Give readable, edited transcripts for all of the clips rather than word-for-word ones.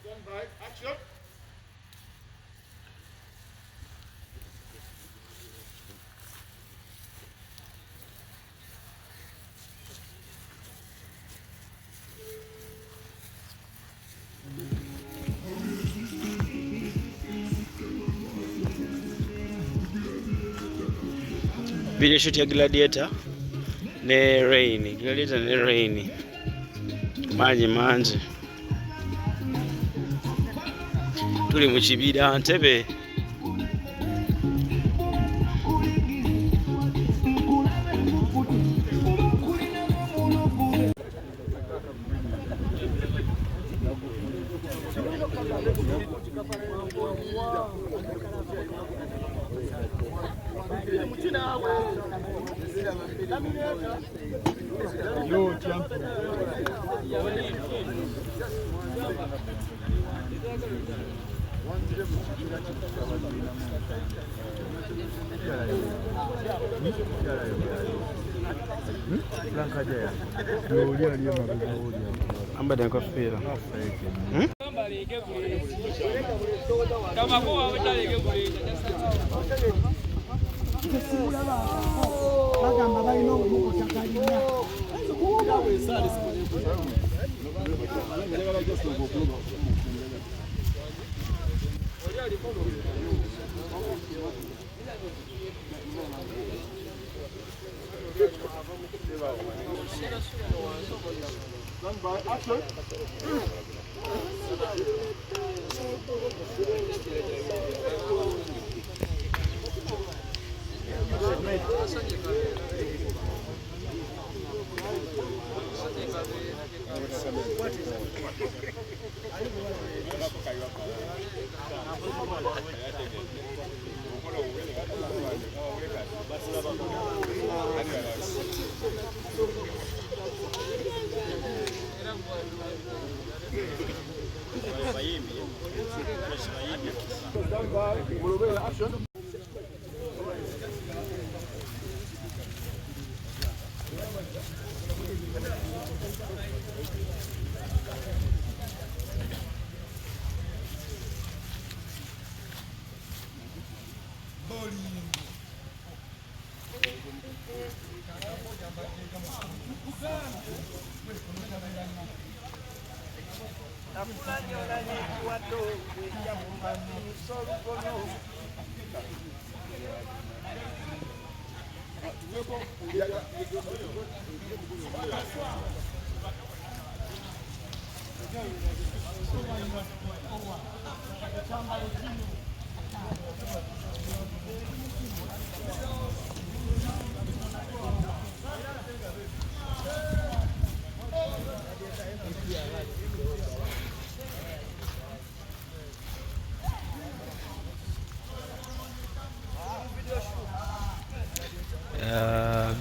Stand by. Action. Video shoot ya Gladiator ne rain. Gladiator ne rain. Maji manji. Tuli Mukibila Ntebe. Amba dan kofira. Kama kwa wetale kule. Bagamba balina okutakalira.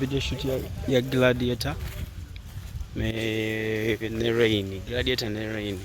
Video shoot ya Gladiator ne rain. Gladiator ne rain.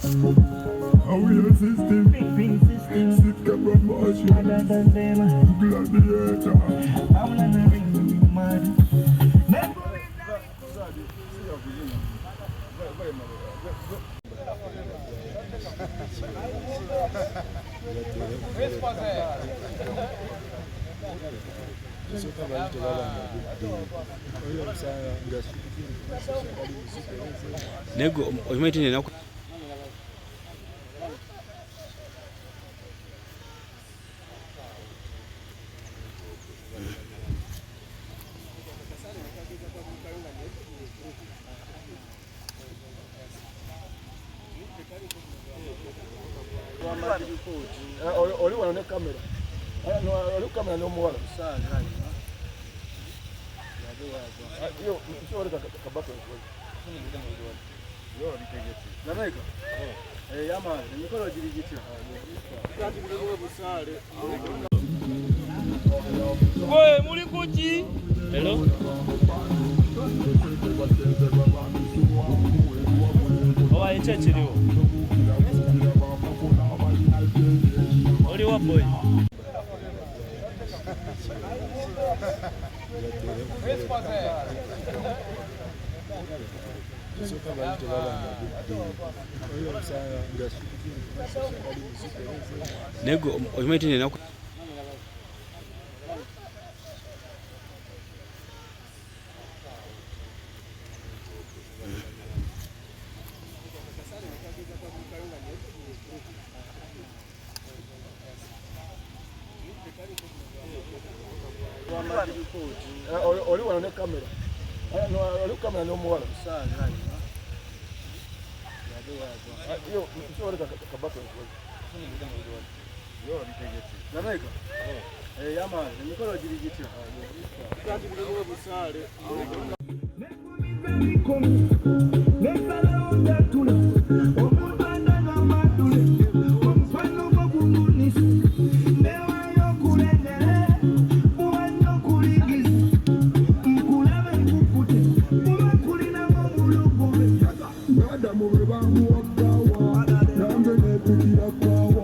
How we a system? Sick promotion. Gladiator. Maulana ring mad. Nego oimeti nina oli wano ne kamera. Oli kamera n'omuwala. Yo, nsobola kabaka nkola. Yo, bitegetse. Nameka? Yama, emikolo giri gitya. Kati buli busale. Oye, muli kuki? Hello? Owa echechiriwo. Oli wa boy. Nego oimeti nina oli wano ne kamera. Oli kamera n'omuwala. Yo, nsobola kabaka nkola. Yo, bitegetse. Nameka? Yama, emikolo giri gitya. Kati buli busale. Adamu we bamuwagawa, nambe ne kukira kwawa.